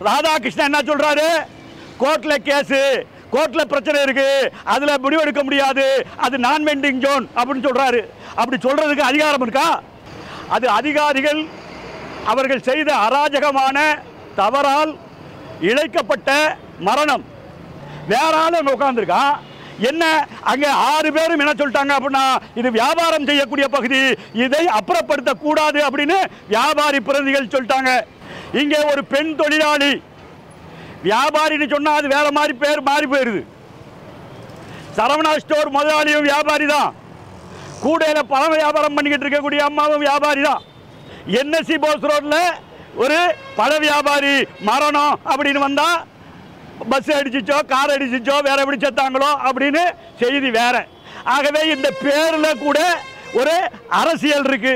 ராதாகிருஷ்ணன் என்ன சொல்றாரு? கோர்ட்ல கேஸ், கோர்ட்ல பிரச்சனை இருக்கு, அதுல முடிவெடுக்க முடியாது, அது நான் வெண்டிங் ஜோன் அப்படின்னு சொல்றாரு. அப்படி சொல்றதுக்கு அதிகாரம் இருக்கா? அது அதிகாரிகள் அவர்கள் செய்த அராஜகமான தவறால் இழைக்கப்பட்ட மரணம். வேற ஆள் அங்கே உட்காந்துருக்கான். என்ன அங்க 6 பேரும் என்ன சொல்லிட்டாங்க அப்படின்னா, இது வியாபாரம் செய்யக்கூடிய பகுதி, இதை அப்புறப்படுத்தக்கூடாது அப்படின்னு வியாபாரி பிரதிநிதிகள் சொல்லிட்டாங்க. இங்கே ஒரு பெண் தொழிலாளி வியாபாரின்னு சொன்னா அது வேற மாதிரி பேர் மாறி போயிருது. சரவணா ஸ்டோர் முதலாளியும் வியாபாரி தான், கூடையில பழம் வியாபாரம் பண்ணிக்கிட்டு இருக்கக்கூடிய அம்மாவும் வியாபாரி தான். என்எஸ்சி போஸ் ரோட்ல ஒரு பழ வியாபாரி மரணம் அப்படின்னு வந்தா பஸ் அடிச்சிச்சோ கார் அடிச்சிச்சோ வேற எப்படி செத்தாங்களோ அப்படின்னு செய்தி வேற. ஆகவே இந்த பேர்ல கூட ஒரு அரசியல் இருக்கு,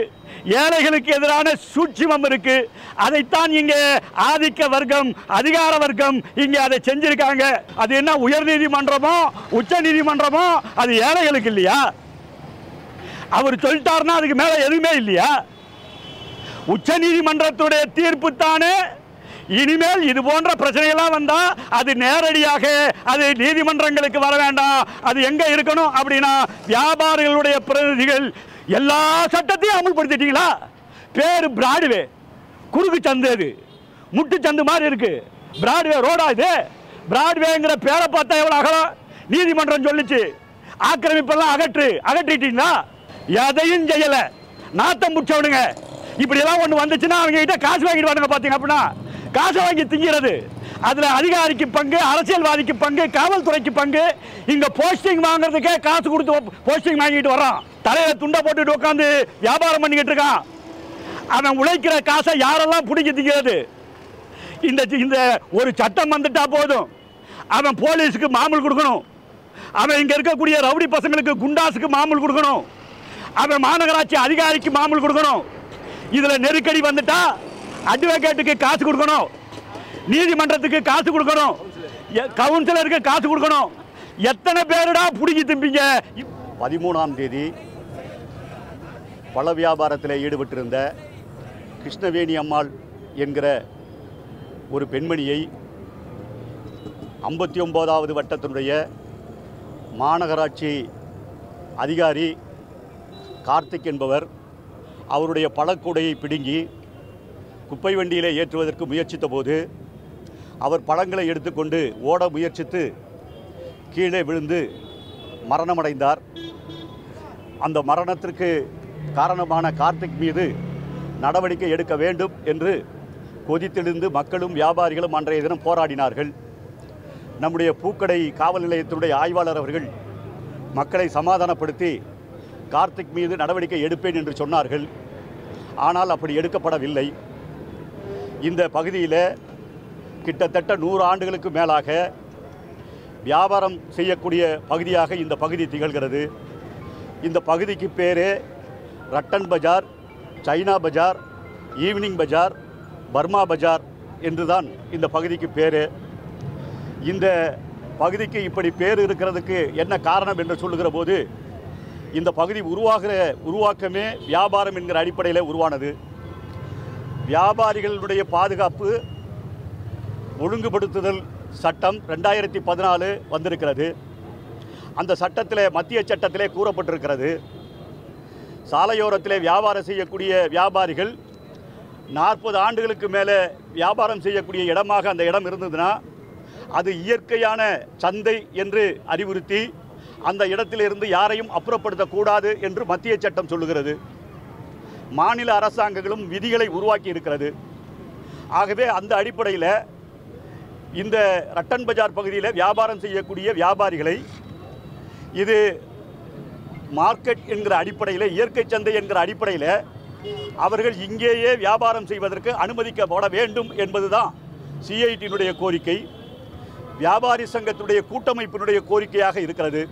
ஏழைகளுக்கு எதிரான சூட்சுமம் இருக்கு. அதைத்தான் இங்கே ஆதிக்க வர்க்கம், அதிகார வர்க்கம் இங்கே அதை செஞ்சிருக்காங்க. அது என்ன உயர் நீதிமன்றமோ உச்ச நீதிமன்றமோ அது ஏழைகளுக்கு இல்லையா? அவர் சொல்லிட்டாருன்னா அதுக்கு மேல எதுவுமே இல்லையா? உச்ச நீதிமன்றத்துடைய தீர்ப்பு தானே. இனிமேல் இது போன்ற பிரச்சனைகள்லாம் வந்தா அது நேரடியாக அது நீதிமன்றங்களுக்கு வர வேண்டாம். அது எங்க இருக்கணும் அப்படின்னா வியாபாரிகளுடைய பிரதிநிதிகள் எல்லா சட்டத்தையும் அமல்படுத்திட்டீங்களா? பேரு பிராட்வே, குறுக்கு சந்து, அது முட்டு சந்து மாதிரி இருக்கு. பிராட்வே ரோடா இது? பிராட்வேங்கிற பேரை பார்த்தா எவ்வளவு அகலம்? நீதிமன்றம் சொல்லிச்சு ஆக்கிரமிப்பெல்லாம் அகற்றிட்டீங்களா? எதையும் செய்யல. நாத்தம் முடிச்சவனுங்க இப்படி எல்லாம் ஒண்ணு வந்துச்சுன்னா அவங்க கிட்ட காசு வாங்கிட்டு வாங்க. பாத்தீங்க அப்படின்னா காசை வாங்கி திங்கிறது. அதுல அதிகாரிக்கு பங்கு, அரசியல்வாதிக்கு பங்கு, காவல்துறைக்கு பங்கு. இங்க போஸ்டிங் வாங்குறதுக்கே காசு கொடுத்து போஸ்டிங் வாங்கிட்டு வர்றான். தலையில துண்டை போட்டுட்டு உட்காந்து வியாபாரம் பண்ணிக்கிட்டு இருக்கான். அவன் உழைக்கிற காசை யாரெல்லாம் பிடிக்க திங்கிறது? இந்த ஒரு சட்டம் வந்துட்டா போதும், அவன் போலீஸுக்கு மாமூல் கொடுக்கணும், அவன் இங்க இருக்கக்கூடிய ரவுடி பசங்களுக்கு குண்டாசுக்கு மாமூல் கொடுக்கணும், அவன் மாநகராட்சி அதிகாரிக்கு மாமூல் கொடுக்கணும். இதுல நெருக்கடி வந்துட்டா அட்வொகேட்டுக்கு காசு கொடுக்கணும், நீதிமன்றத்துக்கு காசு கொடுக்கணும், கவுன்சிலருக்கு காசு கொடுக்கணும். எத்தனை பேருடா பிடிக்கி திம்பிங்க? 13ஆம் தேதி பழ வியாபாரத்தில் ஈடுபட்டிருந்த கிருஷ்ணவேணி அம்மாள் என்கிற ஒரு பெண்மணியை 59வது வட்டத்தினுடைய மாநகராட்சி அதிகாரி கார்த்திக் என்பவர் அவருடைய பழக்கூடையை பிடுங்கி குப்பை வண்டியிலே ஏற்றுவதற்கு முயற்சித்த போது அவர் பழங்களை எடுத்துக்கொண்டு ஓட முயற்சித்து கீழே விழுந்து மரணமடைந்தார். அந்த மரணத்திற்கு காரணமான கார்த்திக் மீது நடவடிக்கை எடுக்க வேண்டும் என்று கொதித்தெழுந்து மக்களும் வியாபாரிகளும் அன்றைய தினம் போராடினார்கள். நம்முடைய பூக்கடை காவல் நிலையத்தினுடைய ஆய்வாளர் அவர்கள் மக்களை சமாதானப்படுத்தி கார்த்திக் மீது நடவடிக்கை எடுப்பேன் என்று சொன்னார்கள். ஆனால் அப்படி எடுக்கப்படவில்லை. இந்த பகுதியில் கிட்டத்தட்ட 100 ஆண்டுகளுக்கு மேலாக வியாபாரம் செய்யக்கூடிய பகுதியாக இந்த பகுதி திகழ்கிறது. இந்த பகுதிக்கு பேரே ரட்டன் பஜார், சைனா பஜார், ஈவினிங் பஜார், பர்மா பஜார் என்றுதான் இந்த பகுதிக்கு பேர். இந்த பகுதிக்கு இப்படி பேர் இருக்கிறதுக்கு என்ன காரணம் என்று சொல்லுகிற போது, இந்த பகுதி உருவாக்கமே வியாபாரம் என்கிற அடிப்படையில் உருவானது. வியாபாரிகளுடைய பாதுகாப்பு ஒழுங்குபடுத்துதல் சட்டம் 2014 வந்திருக்கிறது. அந்த சட்டத்தில், மத்திய சட்டத்திலே கூறப்பட்டிருக்கிறது, சாலையோரத்திலே வியாபாரம் செய்யக்கூடிய வியாபாரிகள் 40 ஆண்டுகளுக்கு மேலே வியாபாரம் செய்யக்கூடிய இடமாக அந்த இடம் இருந்ததுன்னா அது இயற்கையான சந்தை என்று அறிவுறுத்தி அந்த இடத்திலிருந்து யாரையும் அப்புறப்படுத்தக்கூடாது என்று மத்திய சட்டம் சொல்லுகிறது. மாநில அரசாங்கங்களும் விதிகளை உருவாக்கி இருக்கிறது. ஆகவே அந்த அடிப்படையில் இந்த ரட்டன் பஜார் பகுதியில் வியாபாரம் செய்யக்கூடிய வியாபாரிகளை இது மார்க்கெட் என்கிற அடிப்படையில், இயற்கை சந்தை என்கிற அடிப்படையில் அவர்கள் இங்கேயே வியாபாரம் செய்வதற்கு அனுமதிக்கப்பட வேண்டும் என்பதுதான் சிஐடியினுடைய கோரிக்கை, வியாபாரி சங்கத்தினுடைய கூட்டமைப்பினுடைய கோரிக்கையாக இருக்கிறது.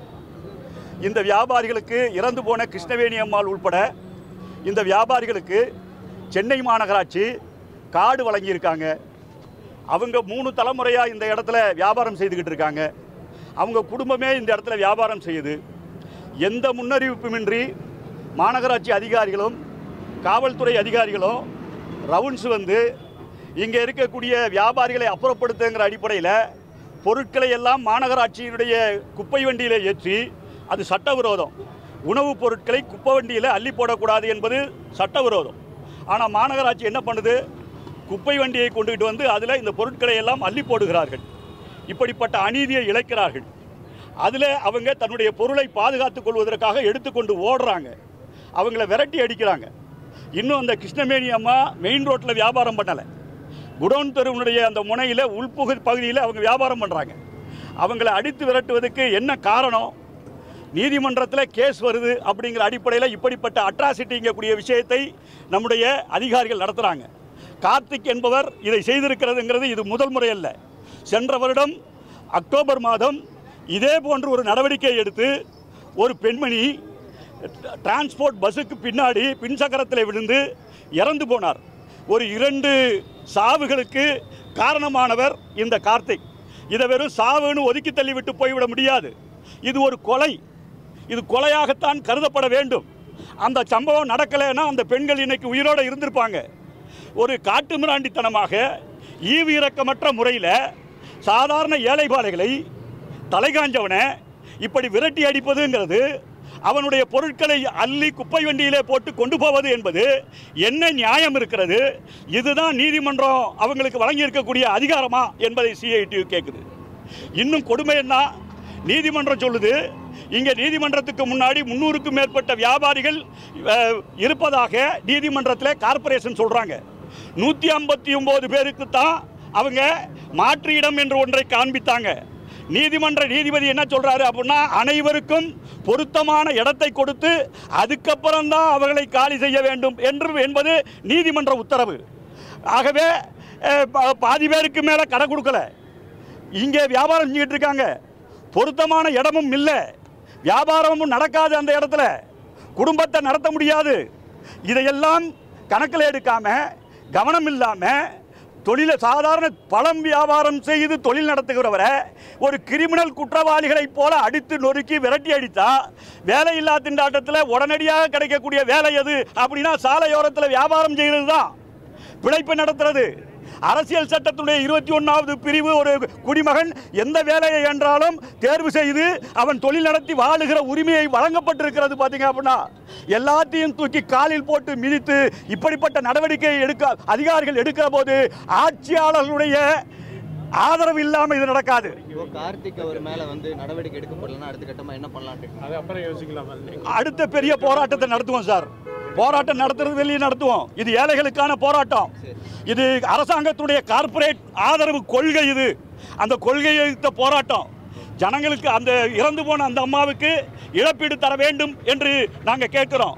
இந்த வியாபாரிகளுக்கு, இறந்து போன கிருஷ்ணவேணி அம்மாள் உள்பட இந்த வியாபாரிகளுக்கு சென்னை மாநகராட்சி கார்டு வழங்கியிருக்காங்க. அவங்க 3 தலைமுறையாக இந்த இடத்துல வியாபாரம் செய்துக்கிட்டு இருக்காங்க. அவங்க குடும்பமே இந்த இடத்துல வியாபாரம் செய்யுது. எந்த முன்னறிவிப்புமின்றி மாநகராட்சி அதிகாரிகளும் காவல்துறை அதிகாரிகளும் ரவுண்ட்ஸ் வந்து இங்கே இருக்கக்கூடிய வியாபாரிகளை அப்புறப்படுத்துங்கிற அடிப்படையில் பொருட்களை எல்லாம் மாநகராட்சியினுடைய குப்பை வண்டியில் ஏற்றி அது சட்டவிரோதம். உணவுப் பொருட்களை குப்பை வண்டியில் அள்ளி போடக்கூடாது என்பது சட்டவிரோதம். ஆனால் மாநகராட்சி என்ன பண்ணுது? குப்பை வண்டியை கொண்டுகிட்டு வந்து அதில் இந்த பொருட்களை எல்லாம் அள்ளி போடுகிறார்கள். இப்படிப்பட்ட அநீதியை இழைக்கிறார்கள். அதில் அவங்க தன்னுடைய பொருளை பாதுகாத்துக் கொள்வதற்காக எடுத்துக்கொண்டு ஓடுறாங்க. அவங்கள விரட்டி அடிக்கிறாங்க. இன்னும் அந்த கிருஷ்ணவேணி அம்மா மெயின் ரோட்டில் வியாபாரம் பண்ணலை. குடோன் தெருவினுடைய அந்த முனையில் உள்புகு பகுதியில் அவங்க வியாபாரம் பண்ணுறாங்க. அவங்கள அடித்து விரட்டுவதற்கு என்ன காரணம்? நீதிமன்றத்தில் கேஸ் வருது அப்படிங்கிற அடிப்படையில் இப்படிப்பட்ட அட்ராசிட்டிங்கக்கூடிய விஷயத்தை நம்முடைய அதிகாரிகள் நடத்துகிறாங்க. கார்த்திக் என்பவர் இதை செய்திருக்கிறதுங்கிறது இது முதல் முறை அல்ல. சென்ற வருடம் அக்டோபர் மாதம் இதே போன்று ஒரு நடவடிக்கை எடுத்து ஒரு பெண்மணி டிரான்ஸ்போர்ட் பஸ்ஸுக்கு பின்னாடி பின்சக்கரத்தில் விழுந்து இறந்து போனார். ஒரு 2 சாவுகளுக்கு காரணமானவர் இந்த கார்த்திக். இதை வெறும் சாவுன்னு ஒதுக்கி தள்ளிவிட்டு போய்விட முடியாது. இது ஒரு கொலை. இது கொலையாகத்தான் கருதப்பட வேண்டும். அந்த சம்பவம் நடக்கலைன்னா அந்த பெண்கள் இன்னைக்கு உயிரோடு இருந்திருப்பாங்க. ஒரு காட்டுமிராண்டித்தனமாக ஈவு இரக்கமற்ற முறையில் சாதாரண ஏழைபாளைகளை தலைகாஞ்சவனை இப்படி விரட்டி அடிப்பதுங்கிறது, அவனுடைய பொருட்களை அள்ளி குப்பை வண்டியிலே போட்டு கொண்டு போவது என்பது என்ன நியாயம் இருக்கிறது? இதுதான் நீதிமன்றம் அவங்களுக்கு வழங்கி இருக்கக்கூடிய அதிகாரமா என்பதை சிஐடியு கேட்குது. இன்னும் கொடுமை என்ன? நீதிமன்றம் சொல்லுது, இங்கே நீதிமன்றத்துக்கு முன்னாடி 300க்கும் மேற்பட்ட வியாபாரிகள் இருப்பதாக நீதிமன்றத்தில் கார்ப்பரேஷன் சொல்கிறாங்க. 159 பேருக்கு தான் அவங்க மாற்று இடம் என்று ஒன்றை காண்பித்தாங்க. நீதிமன்ற நீதிபதி என்ன சொல்றாரு அப்படின்னா, அனைவருக்கும் பொருத்தமான இடத்தை கொடுத்து அதுக்கப்புறம் தான் அவர்களை காலி செய்ய வேண்டும் என்பது நீதிமன்ற உத்தரவு. ஆகவே பாதி பேருக்கு மேலே கடை கொடுக்கல, இங்கே வியாபாரம் செஞ்சுக்கிட்டு இருக்காங்க. பொருத்தமான இடமும் இல்லை, வியாபாரமும் நடக்காது. அந்த இடத்துல குடும்பத்தை நடத்த முடியாது. இதையெல்லாம் கணக்கில் எடுக்காம, கவனம் இல்லாமல் சாதாரண பழம் வியாபாரம் செய்து தொழில் நடத்துகிறவரை ஒரு கிரிமினல் குற்றவாளிகளைப் போல அடித்து நொறுக்கி விரட்டி அடித்தா வேலையில்லா திண்டாட்டத்தில் உடனடியாக கிடைக்கக்கூடிய வேலை எது அப்படின்னா சாலையோரத்தில் வியாபாரம் செய்கிறது தான் பிழைப்பு நடத்துறது. அரசியல் சட்டத்துடைய 21வது பிரிவு ஒரு குடிமகன் எந்த வேலையை என்றாலும் தேர்வு செய்து அவன் தொழில் நடத்தி வாழுகிற உரிமையை வழங்கப்பட்டிருக்கிறது. பார்த்தீங்க அப்படின்னா எல்லாத்தையும் தூக்கி காலில் போட்டு மிதித்து இப்படிப்பட்ட நடவடிக்கை அதிகாரிகள் எடுக்கிற போது ஆட்சியாளர்களுடைய ஆதரவு இல்லாமல் இது நடக்காது. கார்த்திக் அவர் மேல நடவடிக்கை எடுக்கப்படலன்னா அடுத்த கட்டமா என்ன பண்ணலாம்? அது அப்புறம் யோசிக்கலாம். அடுத்த பெரிய போராட்டத்தை நடத்துவோம் சார். போராட்டம் நடத்துறது வெளியே நடத்துவோம். இது ஏழைகளுக்கான போராட்டம். இது அரசாங்கத்துடைய கார்ப்பரேட் ஆதரவு கொள்கை. இது அந்த கொள்கையை போராட்டம். ஜனங்களுக்கு அந்த இறந்து போன அந்த அம்மாவுக்கு இழப்பீடு தர வேண்டும் என்று நாங்கள் கேட்கிறோம்.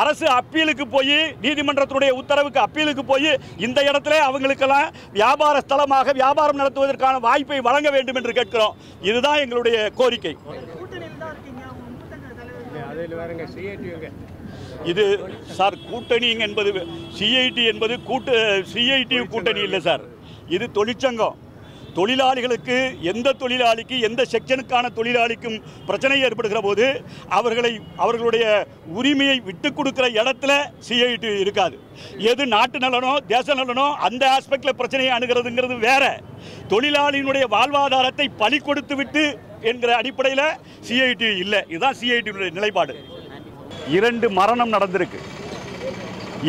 அரசு அப்பீலுக்கு போய் நீதிமன்றத்துடைய உத்தரவுக்கு அப்பீலுக்கு போய் இந்த இடத்துல அவங்களுக்கெல்லாம் வியாபார ஸ்தலமாக வியாபாரம் நடத்துவதற்கான வாய்ப்பை வழங்க வேண்டும் என்று கேட்கிறோம். இதுதான் எங்களுடைய கோரிக்கை. இது சார் கூட்டணி என்பது சிஐடி என்பது சிஐடி கூட்டணி இல்லை சார். இது தொழிற்சங்கம். எந்த தொழிலாளிக்கு எந்த செக்ஷனுக்கான தொழிலாளிக்கும் பிரச்சனை ஏற்படுகிற போது அவர்களுடைய உரிமையை விட்டு கொடுக்கிற இடத்துல சிஐடி இருக்காது. எது நாட்டு நலனோ தேச நலனோ அந்த ஆஸ்பெக்டில் பிரச்சனையை அணுகிறதுங்கிறது வேற. தொழிலாளியினுடைய வாழ்வாதாரத்தை பலி கொடுத்து விட்டு என்கிற அடிப்படையில் சிஐடி இல்லை. இதுதான் சிஐடியுடைய நிலைப்பாடு. 2 மரணம் நடந்திருக்கு.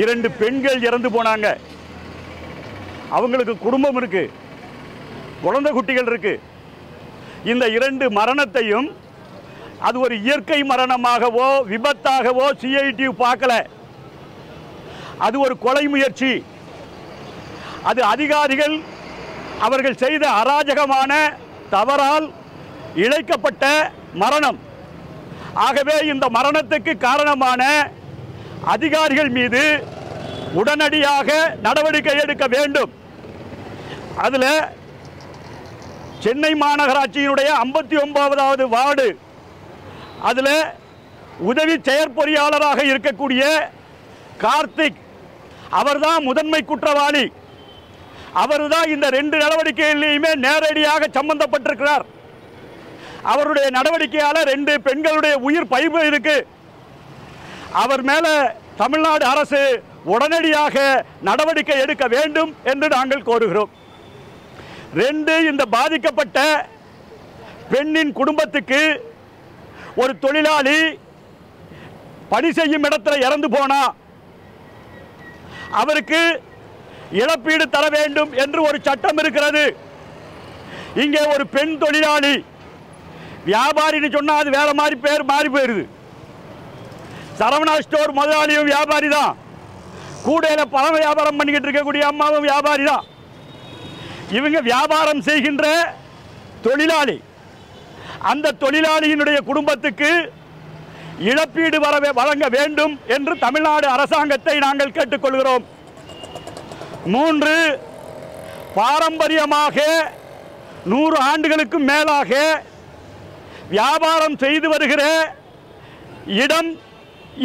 2 பெண்கள் இறந்து போனாங்க. அவங்களுக்கு குடும்பம் இருக்கு, குழந்தை குட்டிகள் இருக்கு. இந்த 2 மரணத்தையும் அது ஒரு இயற்கை மரணமாகவோ விபத்தாகவோ சிஐடி பார்க்கல. அது ஒரு கொலை முயற்சி. அது அதிகாரிகள் அவர்கள் செய்த அராஜகமான தவறால் இழைக்கப்பட்ட மரணம். ஆகவே இந்த மரணத்துக்கு காரணமான அதிகாரிகள் மீது உடனடியாக நடவடிக்கை எடுக்க வேண்டும். அதில் சென்னை மாநகராட்சியினுடைய 59வது வார்டு, அதில் உதவி செயற்பொறியாளராக இருக்கக்கூடிய கார்த்திக் அவர்தான் முதன்மை குற்றவாளி. அவர்தான் இந்த 2 நடவடிக்கைகளிலுமே நேரடியாக சம்பந்தப்பட்டிருக்கிறார். அவருடைய நடவடிக்கையால் 2 பெண்களுடைய உயிர் பறிபோயிருக்கு. அவர் மேலே தமிழ்நாடு அரசு உடனடியாக நடவடிக்கை எடுக்க வேண்டும் என்று நாங்கள் கோருகிறோம். 2, இந்த பாதிக்கப்பட்ட பெண்ணின் குடும்பத்துக்கு ஒரு தொழிலாளி பணி செய்யும் இடத்துல இறந்து போனா அவருக்கு இழப்பீடு தர வேண்டும் என்று ஒரு சட்டம் இருக்கிறது. இங்கே ஒரு பெண் தொழிலாளி வியாபாரின்னு சொன்னா அது வேற மாதிரி பேர் மாறி போயிருது. சரவணா ஸ்டோர் முதலாளியும் வியாபாரி தான், கூடையில் பழம் வியாபாரம் பண்ணிக்கிட்டு இருக்கக்கூடிய அம்மாவும் வியாபாரி தான். இவங்க வியாபாரம் செய்கின்ற தொழிலாளி. அந்த தொழிலாளியினுடைய குடும்பத்துக்கு இழப்பீடு வழங்க வேண்டும் என்று தமிழ்நாடு அரசாங்கத்தை நாங்கள் கேட்டுக்கொள்கிறோம். 3, பாரம்பரியமாக 100 ஆண்டுகளுக்கு மேலாக வியாபாரம் செய்து வருகிற இடம்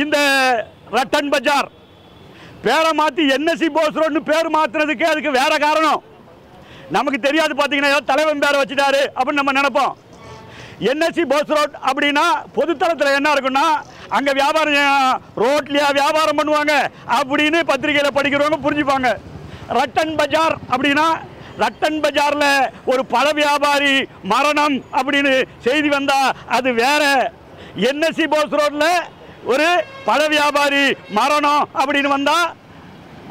இந்த ரட்டன் பஜார். பேரை மாற்றி என்எஸ்சி போஸ் ரோட்னு பேர் மாற்றுறதுக்கு அதுக்கு வேற காரணம் நமக்கு தெரியாது. பார்த்தீங்கன்னா தலைவன் பேரை வச்சுட்டாரு அப்படின்னு நம்ம நினைப்போம். என்எஸ்சி போஸ் ரோட் அப்படின்னா பொதுத்தளத்தில் என்ன இருக்குன்னா அங்கே வியாபாரம் ரோட்லையா வியாபாரம் பண்ணுவாங்க அப்படின்னு பத்திரிகையில் படிக்கிறவங்க புரிஞ்சுப்பாங்க. ரட்டன் பஜார் அப்படின்னா ரட்டன் பஜாரில் ஒரு பழ வியாபாரி மரணம் அப்படின்னு செய்தி வந்தா அது வேற. என்எஸ்சி போஸ் ரோட்டில் ஒரு பழ வியாபாரி மரணம் அப்படின்னு வந்தா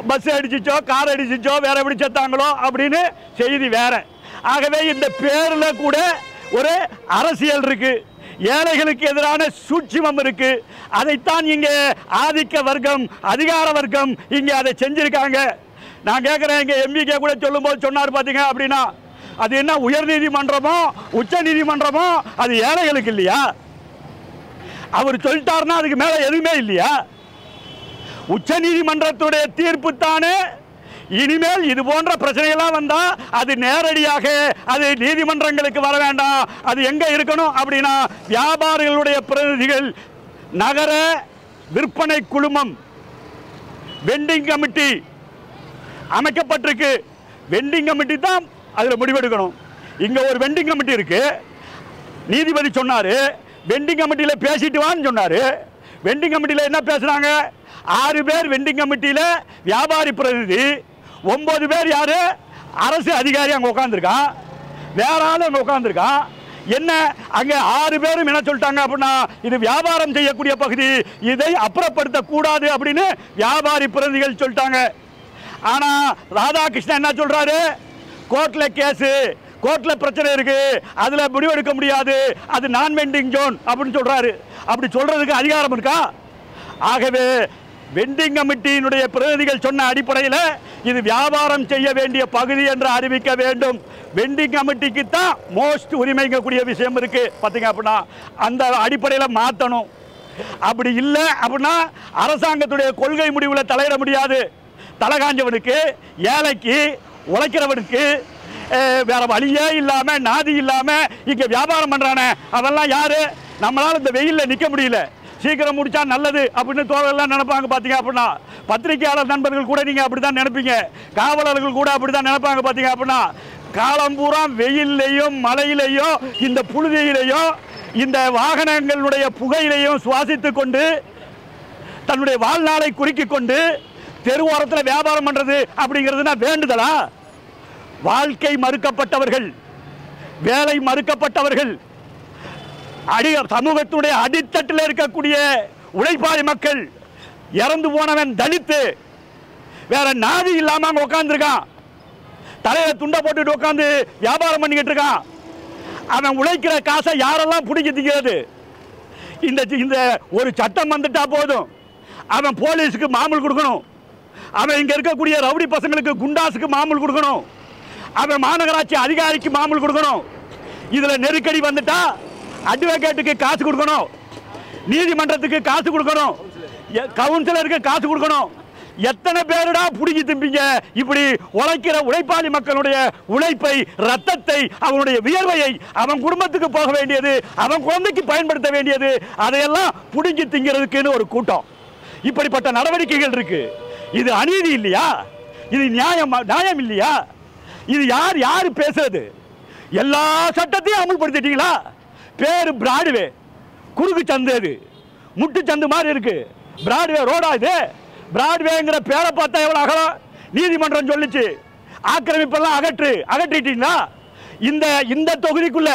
பஸ் அடிச்சிச்சோ கார் அடிச்சிச்சோ வேற எப்படி செத்தாங்களோ அப்படின்னு செய்தி வேற. ஆகவே இந்த பேரில் கூட ஒரு அரசியல் இருக்கு, ஏழைகளுக்கு எதிரான சூட்சுமம் இருக்கு. அதைத்தான் இங்கே ஆதிக்க வர்க்கம் அதிகார வர்க்கம் இங்கே அதை செஞ்சிருக்காங்க. நான் கேட்குறேன், இங்கே எம்பிகே கூட சொல்லும்போது சொன்னார் பார்த்தீங்க அப்படின்னா அது என்ன உயர் நீதிமன்றமோ உச்ச நீதிமன்றமோ அது ஏழைகளுக்கு இல்லையா? அவர் சொல்லிட்டாருன்னா அதுக்கு மேலே எதுவுமே இல்லையா? உச்ச நீதிமன்றத்துடைய தீர்ப்பு தானே. இனிமேல் இது போன்ற பிரச்சனைகள்லாம் வந்தா அது நேரடியாக அது நீதிமன்றங்களுக்கு வர வேண்டாம். அது எங்க இருக்கணும் அப்படின்னா வியாபாரிகளுடைய பிரதிநிதிகள், நகர விற்பனை குழுமம், வெண்டிங் கமிட்டி அமைக்கப்பட்டிருக்கு. வெண்டிங் கமிட்டி தான் அதில் முடிவெடுக்கணும். இங்க ஒரு வெண்டிங் கமிட்டி இருக்கு. நீதிபதி சொன்னாரு வெண்டிங் கமிட்டியில் பேசிட்டு வான்னு சொன்னாரு. வெண்டிங் கமிட்டியில் என்ன பேசுறாங்க? 6 பேர் வெண்டிங் கமிட்டியில் வியாபாரி பிரதிநிதி, 9 பேர் யாரு அரசு அதிகாரி அங்கே உட்காந்துருக்கான், வேற ஆள் அங்கே உட்காந்துருக்கான். என்ன அங்கே 6 பேரும் என்ன சொல்லிட்டாங்க அப்படின்னா இது வியாபாரம் செய்யக்கூடிய பகுதி, இதை அப்புறப்படுத்தக்கூடாது அப்படின்னு வியாபாரி பிரதிநிதிகள் சொல்லிட்டாங்க. ஆனா ராதாகிருஷ்ணன் என்ன சொல்றாரு? கோர்ட்ல கேஸு, கோர்ட்ல பிரச்சனை இருக்கு, அதுல முடிவெடுக்க முடியாது, அது நான் வெண்டிங் ஜோன் அப்படின்னு சொல்றாரு. அப்படி சொல்றதுக்கு அதிகாரம் இருக்கா? ஆகவே வெண்டிங் கமிட்டியினுடைய பிரதிநிதிகள் சொன்ன அடிப்படையில் இது வியாபாரம் செய்ய வேண்டிய பகுதி என்று அறிவிக்க வேண்டும். வெண்டிங் கமிட்டிக்கு தான் மோஸ்ட் உரிமைக்கக்கூடிய விஷயம் இருக்கு பார்த்தீங்க அப்படின்னா அந்த அடிப்படையில் மாற்றணும். அப்படி இல்லை அப்படின்னா அரசாங்கத்துடைய கொள்கை முடிவில் தலையிட முடியாது. தலகாஞ்சவனுக்கு, ஏழைக்கு, உழைக்கிறவனுக்கு வேற வழியே இல்லாம நாதி இல்லாம இங்க வியாபாரம் பண்றானே அதெல்லாம் யாரு? நம்மளால இந்த வெயில்ல நிக்க முடியல, சீக்கிரம் முடிச்சா நல்லது அப்படின்னு தோழர்கள்லாம் நினைப்பாங்க. பார்த்தீங்க அப்படின்னா பத்திரிகையாளர் நண்பர்கள் கூட நீங்க அப்படிதான் நினைப்பீங்க, காவலர்கள் கூட அப்படிதான் நினைப்பாங்க. பார்த்தீங்க அப்படின்னா காலம்பூரா வெயிலையும் மழையிலையும் இந்த புழுதியிலையும் இந்த வாகனங்களுடைய புகையிலையும் சுவாசித்து கொண்டு தன்னுடைய வாழ்நாளை குறுக்கிக் கொண்டு தெருவோரத்தில் வியாபாரம் பண்றது அப்படிங்கிறதுனா வேண்டுதலா? வாழ்க்கை மறுக்கப்பட்டவர்கள், வேலை மறுக்கப்பட்டவர்கள், சமூகத்துடைய அடித்தட்டில் இருக்கக்கூடிய உழைப்பாளி மக்கள், இறந்து போனவன் தலித்து, வேற நாதி இல்லாம அங்க உட்கார்ந்துருக்கான், தலையில துண்டை போட்டுட்டு உட்காந்து வியாபாரம் பண்ணிக்கிட்டு இருக்கான். அவன் உழைக்கிற காசை யாரெல்லாம் பிடிக்க திங்கிறது? இந்த ஒரு சட்டம் வந்துட்டா போதும், அவன் போலீஸுக்கு மாமூல் கொடுக்கணும், அவன் இங்க இருக்கக்கூடிய ரவுடி பசங்களுக்கு குண்டாஸுக்கு மாமூல் கொடுக்கணும், அவன் மாநகராட்சி அதிகாரிக்கு மாமூல் கொடுக்கணும். இதுல நெருக்கடி வந்துட்டா அட்வொகேட்டுக்கு காசு கொடுக்கணும், நீதிமன்றத்துக்கு காசு கொடுக்கணும், கவுன்சிலருக்கு காசு கொடுக்கணும். எத்தனை பேருடா புடிங்கி திம்பிங்க? இப்படி உழைக்கிற உழைப்பாளி மக்களுடைய உழைப்பை, ரத்தத்தை, அவனுடைய வியர்வையை அவன் குடும்பத்துக்கு போக வேண்டியது, அவன் குழந்தைக்கு பயன்படுத்த வேண்டியது, அதையெல்லாம் புடிங்கி திங்கிறதுக்குன்னு ஒரு கூட்டம். இப்படிப்பட்ட நடவடிக்கைகள் இருக்கு. இது அநீதி இல்லையா? இது நியாயம் இல்லையா? இது யார் பேசுறது? எல்லா சட்டத்தையும் அமல்படுத்திட்டீங்களா? பேரு பிராட்வே, குறுக்கு சந்து, அது முட்டு சந்து மாதிரி இருக்கு. பிராட்வே ரோடா இது? பிராட்வேங்கிற பேரை பார்த்தா எவ்வளவு அகலம் நீதிமன்றம் சொல்லிச்சு. ஆக்கிரமிப்பெல்லாம் அகற்றிட்டீங்களா? இந்த தொகுதிக்குள்ள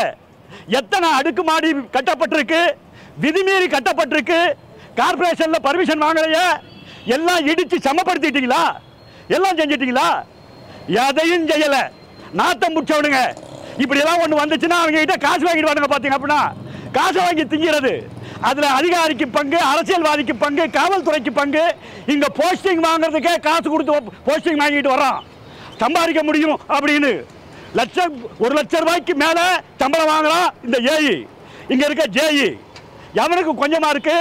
எத்தனை அடுக்குமாடி கட்டப்பட்டிருக்கு, விதிமீறி கட்டப்பட்டிருக்கு, கார்பரேஷன்ல பர்மிஷன் வாங்கலையே, எல்லாம் இடிச்சு சமப்படுத்திட்டீங்களா? எல்லாம் செஞ்சிட்டீங்களா? எதையும் செய்யல. நாத்தம் முடிச்சவனுங்க இப்படி எல்லாம் ஒன்று வந்துச்சுன்னா அவங்க கிட்ட காசு வாங்கிட்டு வாங்க. பார்த்தீங்க அப்படின்னா காசை வாங்கி திங்கிறது. அதுல அதிகாரிக்கு பங்கு, அரசியல்வாதிக்கு பங்கு, காவல்துறைக்கு பங்கு. இங்க போஸ்டிங் வாங்குறதுக்கே காசு கொடுத்து போஸ்டிங் வாங்கிட்டு வர்றான், சம்பாதிக்க முடியும் அப்படின்னு. 1 லட்சம் ரூபாய்க்கு மேல சம்பளம் வாங்கலாம் இந்த ஏஇ. இங்க இருக்க ஜேஇ எவனுக்கு கொஞ்சமா இருக்கு?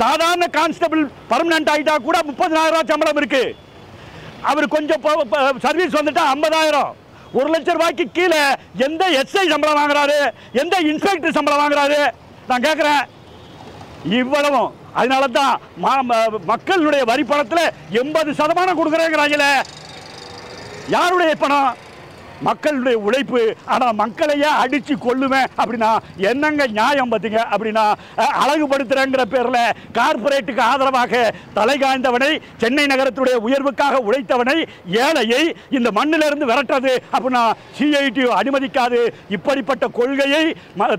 சாதாரண கான்ஸ்டபிள் பர்மனன்ட் ஆகிட்டா கூட 30,000 ரூபாய் சம்பளம் இருக்கு. அவர் கொஞ்சம் சர்வீஸ் வந்துட்டா 50,000. 1 லட்சம் ரூபாய்க்கு கீழே எந்த எஸ்ஐ சம்பளம் வாங்குறாரு, எந்த இன்ஸ்பெக்டர் சம்பளம் வாங்குறாரு? நான் கேட்குறேன். இவ்வளவும் அதனால தான் மக்களுடைய வரி பணத்தில் 80% கொடுக்குறேங்கிறாங்களே. யாருடைய பணம்? மக்களுடைய உழைப்பு. ஆனால் மக்களையே அடித்து கொள்ளுவேன் அப்படின்னா என்னங்க நியாயம்? பார்த்தீங்க அப்படின்னா அழகுபடுத்துறேங்கிற பேரில் கார்பரேட்டுக்கு ஆதரவாக தலை காய்ந்தவனை, சென்னை நகரத்துடைய உயர்வுக்காக உழைத்தவனை, ஏழையை இந்த மண்ணிலிருந்து விரட்டுறது அப்படின்னா சிஐடி அனுமதிக்காது. இப்படிப்பட்ட கொள்கையை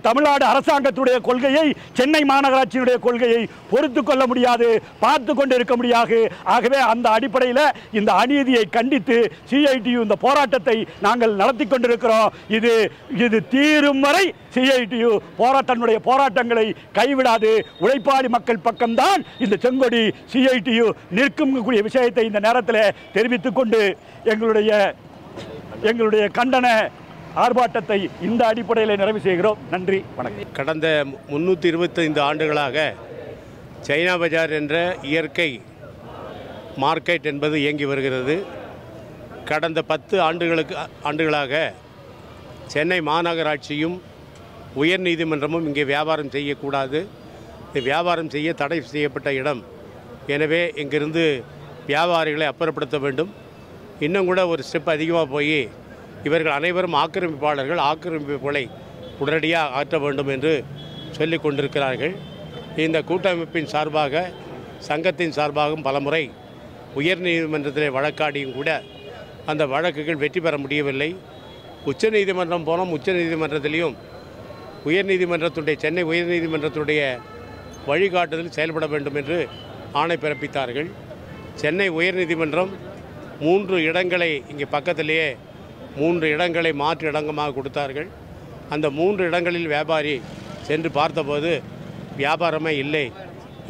தமிழ்நாடு அரசாங்கத்துடைய கொள்கையை, சென்னை மாநகராட்சியுடைய கொள்கையை பொறுத்து கொள்ள முடியாது, பார்த்து கொண்டு இருக்க முடியாது. ஆகவே அந்த அடிப்படையில் இந்த அநீதியை கண்டித்து சிஐடி இந்த போராட்டத்தை நாங்கள் நடத்தி கொண்டிருக்கிறோம். இது தீரும் வரை சிஐடியு தன்னுடைய போராட்டங்களை கைவிடாது. உழைப்பாளி மக்கள் பக்கம்தான் இந்த செங்கொடி சிஐடியு நிற்கும் விஷயத்தை இந்த நேரத்தில் தெரிவித்துக் கொண்டு எங்களுடைய கண்டன ஆர்ப்பாட்டத்தை இந்த அடிப்படையில் நிறைவு செய்கிறோம். நன்றி, வணக்கம். கடந்த 325 ஆண்டுகளாக சைனா பஜார் என்ற இயற்கை மார்க்கெட் என்பது இயங்கி வருகிறது. கடந்த 10 ஆண்டுகளாக சென்னை மாநகராட்சியும் உயர்நீதிமன்றமும் இங்கே வியாபாரம் செய்யக்கூடாது, வியாபாரம் செய்ய தடை செய்யப்பட்ட இடம். எனவே இங்கிருந்து வியாபாரிகளை அப்புறப்படுத்த வேண்டும். இன்னும் கூட ஒரு ஸ்டெப் அதிகமாக போய் இவர்கள் அனைவரும் ஆக்கிரமிப்பாளர்கள், ஆக்கிரமிப்புகளை உடனடியாக ஆற்ற வேண்டும் என்று சொல்லிக் கொண்டிருக்கிறார்கள். இந்த கூட்டமைப்பின் சார்பாக, சங்கத்தின் சார்பாகவும் பலமுறை உயர்நீதிமன்றத்தில் வழக்காடியும் கூட அந்த வழக்குகள் வெற்றி பெற முடியவில்லை. உச்சநீதிமன்றம் போனோம். உச்சநீதிமன்றத்திலையும் சென்னை உயர்நீதிமன்றத்துடைய வழிகாட்டுதல் செயல்பட வேண்டும் என்று ஆணை பிறப்பித்தார்கள். சென்னை உயர்நீதிமன்றம் 3 இடங்களை இங்கே பக்கத்திலேயே 3 இடங்களை மாற்று இடங்கமாக கொடுத்தார்கள். அந்த 3 இடங்களில் வியாபாரி சென்று பார்த்தபோது வியாபாரமே இல்லை.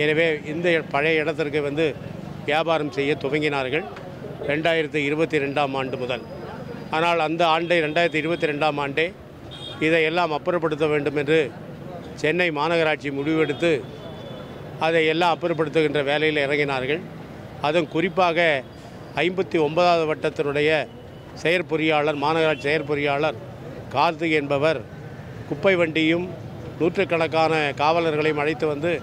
எனவே இந்த பழைய இடத்திற்கு வியாபாரம் செய்ய துவங்கினார்கள் 2022ஆம் ஆண்டு முதல். ஆனால் அந்த ஆண்டை 2022ஆம் ஆண்டே இதையெல்லாம் அப்புறப்படுத்த வேண்டும் என்று சென்னை மாநகராட்சி முடிவெடுத்து அதை எல்லாம் அப்புறப்படுத்துகின்ற வேலையில் இறங்கினார்கள். அதுவும் குறிப்பாக 59வது வட்டத்தினுடைய மாநகராட்சி செயற்பொறியாளர் கார்த்திக் என்பவர் குப்பை வண்டியும் நூற்றுக்கணக்கான காவலர்களையும் அழைத்து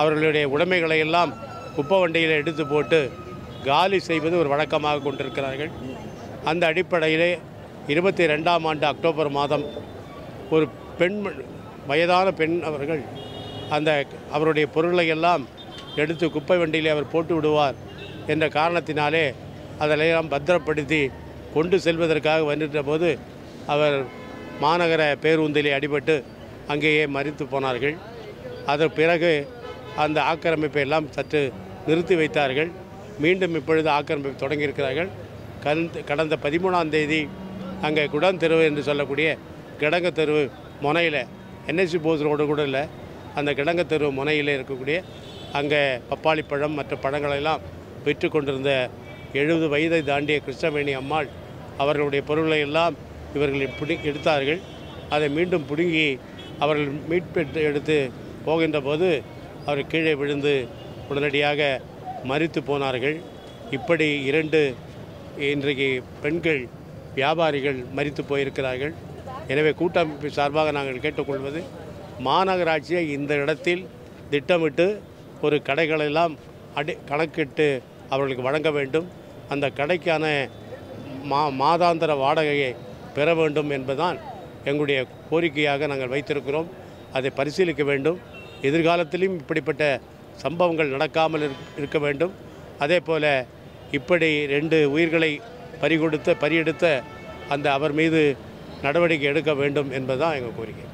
அவர்களுடைய உடைமைகளை எல்லாம் குப்பை வண்டியில் எடுத்து போட்டு காலி செய்வது ஒரு வழக்கமாக கொண்டிருக்கிறார்கள். அந்த அடிப்படையிலே 22ஆம் ஆண்டு அக்டோபர் மாதம் ஒரு வயதான பெண் அவர்கள் அவருடைய பொருளை எல்லாம் எடுத்து குப்பை வண்டியிலே அவர் போட்டு விடுவார் என்ற காரணத்தினாலே அதெல்லாம் பத்திரப்படுத்தி கொண்டு செல்வதற்காக வந்துட்ட போது அவர் மாநகர பேருந்திலே அடிபட்டு அங்கேயே மரித்து போனார்கள். அதன் பிறகு அந்த ஆக்கிரமிப்பை எல்லாம் சற்று நிறுத்தி வைத்தார்கள். மீண்டும் இப்பொழுது ஆக்கிரமிப்பு தொடங்கியிருக்கிறார்கள். கடந்த 13ஆம் தேதி அங்கே குடம் தெருவு என்று சொல்லக்கூடிய கிடங்க தெருவு முனையில், என்எஸ்சி போஸ் ரோடு கூட இல்லை, அந்த கிடங்க தெருவு முனையில் இருக்கக்கூடிய அங்கே பப்பாளி பழம் மற்ற பழங்களெல்லாம் விற்று கொண்டிருந்த 70 வயதை தாண்டிய கிருஷ்ணவேணி அம்மாள் அவர்களுடைய பொருளை எல்லாம் இவர்கள் எடுத்தார்கள். அதை மீண்டும் பிடுங்கி அவர்கள் மீட்பெற்று எடுத்து போகின்ற போது அவர் கீழே விழுந்து உடனடியாக மரித்து போனார்கள். இப்படி 2 இன்றைக்கு பெண்கள் வியாபாரிகள் மரித்து போயிருக்கிறார்கள். எனவே கூட்டமைப்பு சார்பாக நாங்கள் கேட்டுக்கொள்வது, மாநகராட்சியை இந்த இடத்தில் திட்டமிட்டு ஒரு கடைகளெல்லாம் கணக்கிட்டு அவர்களுக்கு வழங்க வேண்டும். அந்த கடைக்கான மாதாந்திர வாடகையை பெற வேண்டும் என்பதுதான் எங்களுடைய கோரிக்கையாக நாங்கள் வைத்திருக்கிறோம். அதை பரிசீலிக்க வேண்டும். எதிர்காலத்திலும் இப்படிப்பட்ட சம்பவங்கள் நடக்காமல் இருக்க வேண்டும். அதே போல் இப்படி 2 உயிர்களை பறியெடுத்த அந்த அவர் மீது நடவடிக்கை எடுக்க வேண்டும் என்பதுதான் எங்கள் கோரிக்கை.